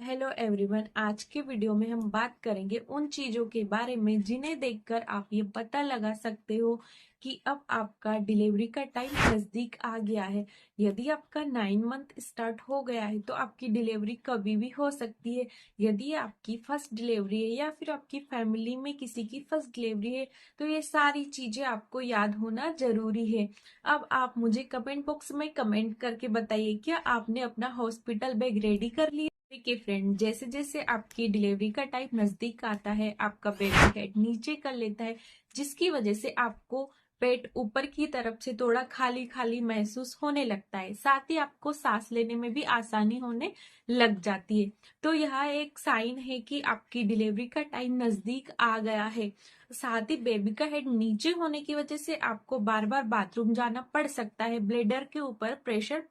Hello everyone. आज के video में हम बात करेंगे उन चीजों के बारे में जिन्हें देखकर आप ये पता लगा सकते हो कि अब आपका डिलीवरी का टाइम नजदीक आ गया है। यदि आपका 9 मंथ स्टार्ट हो गया है तो आपकी डिलीवरी कभी भी हो सकती है। यदि आपकी फर्स्ट डिलीवरी है या फिर आपकी फैमिली में किसी की फर्स्ट डिलीवरी है तो ये सारी चीजें आपको याद होना जरूरी है। अब आप मुझे कमेंट बॉक्स में कमेंट करके बताइए, क्या आपने अपना हॉस्पिटल बैग रेडी कर लिया? देखिए फ्रेंड, जैसे जैसे आपकी डिलीवरी का टाइम नजदीक आता है आपका बेबी हेड नीचे कर लेता है, जिसकी वजह से आपको पेट ऊपर की तरफ से थोड़ा खाली खाली महसूस होने लगता है। साथ ही आपको सांस लेने में भी आसानी होने लग जाती है। तो यह एक साइन है कि आपकी डिलीवरी का टाइम नजदीक आ गया है। साथ ही बेबी का हेड नीचे होने की वजह से आपको बार बार बाथरूम जाना पड़ सकता है, ब्लेडर के ऊपर प्रेशर।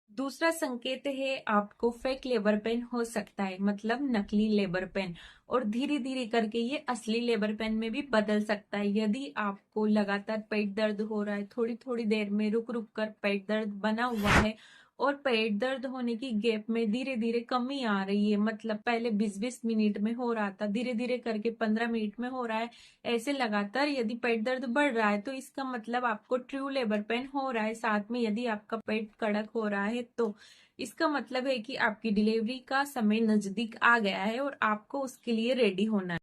दूसरा संकेत है आपको फेक लेबर पेन हो सकता है, मतलब नकली लेबर पेन, और धीरे धीरे करके ये असली लेबर पेन में भी बदल सकता है। यदि आपको लगातार पेट दर्द हो रहा है, थोड़ी थोड़ी देर में रुक रुक कर पेट दर्द बना हुआ है और पेट दर्द होने की गैप में धीरे धीरे कमी आ रही है, मतलब पहले 20-20 मिनट में हो रहा था, धीरे धीरे करके 15 मिनट में हो रहा है, ऐसे लगातार यदि पेट दर्द बढ़ रहा है तो इसका मतलब आपको ट्रू लेबर पेन हो रहा है। साथ में यदि आपका पेट कड़क हो रहा है तो इसका मतलब है कि आपकी डिलीवरी का समय नजदीक आ गया है और आपको उसके लिए रेडी होना है।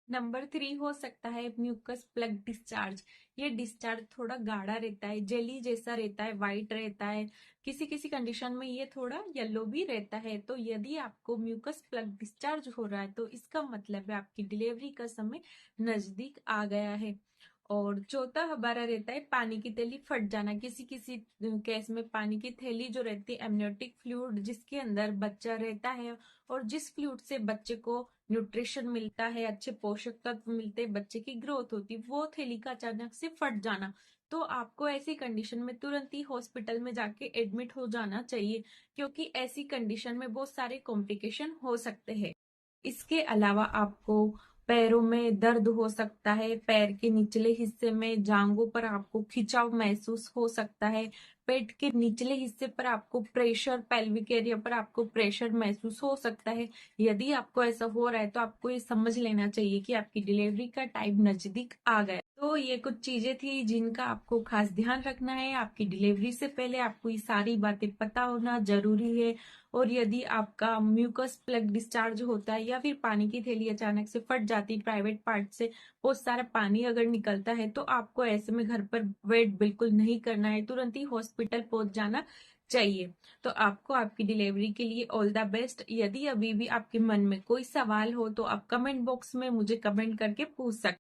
नंबर 3 हो सकता है म्यूकस प्लग डिस्चार्ज। ये डिस्चार्ज थोड़ा गाढ़ा रहता है, जेली जैसा रहता है, व्हाइट रहता है, किसी किसी कंडीशन में ये थोड़ा येलो भी रहता है। तो यदि आपको म्यूकस प्लग डिस्चार्ज हो रहा है तो इसका मतलब है आपकी डिलीवरी का समय नजदीक आ गया है। और चौथा हमारा रहता है पानी की थैली फट जाना। किसी किसी केस में पानी की थैली जो रहती है एमनियोटिक फ्लूइड, जिसके अंदर बच्चा रहता है और जिस फ्लूइड से बच्चे को न्यूट्रिशन मिलता है, अच्छे पोषक तत्व मिलते हैं, बच्चे की ग्रोथ होती है, वो थैली का अचानक से फट जाना। तो आपको ऐसी कंडीशन में तुरंत ही हॉस्पिटल में जाके एडमिट हो जाना चाहिए, क्योंकि ऐसी कंडीशन में बहुत सारे कॉम्प्लिकेशन हो सकते हैं। इसके अलावा आपको पैरों में दर्द हो सकता है, पैर के निचले हिस्से में जांघों पर आपको खिंचाव महसूस हो सकता है, पेट के निचले हिस्से पर आपको प्रेशर, पेल्विक एरिया पर आपको प्रेशर महसूस हो सकता है। यदि आपको ऐसा हो रहा है तो आपको ये समझ लेना चाहिए कि आपकी डिलीवरी का टाइम नजदीक आ गया। तो ये कुछ चीजें थी जिनका आपको खास ध्यान रखना है। आपकी डिलीवरी से पहले आपको ये सारी बातें पता होना जरूरी है। और यदि आपका म्यूकस प्लग डिस्चार्ज होता है या फिर पानी की थैली अचानक से फट जाती है, प्राइवेट पार्ट से बहुत सारा पानी अगर निकलता है, तो आपको ऐसे में घर पर वेट बिल्कुल नहीं करना है, तुरंत ही हॉस्पिटल पहुंच जाना चाहिए। तो आपको आपकी डिलीवरी के लिए ऑल द बेस्ट। यदि अभी भी आपके मन में कोई सवाल हो तो आप कमेंट बॉक्स में मुझे कमेंट करके पूछ सकते हैं।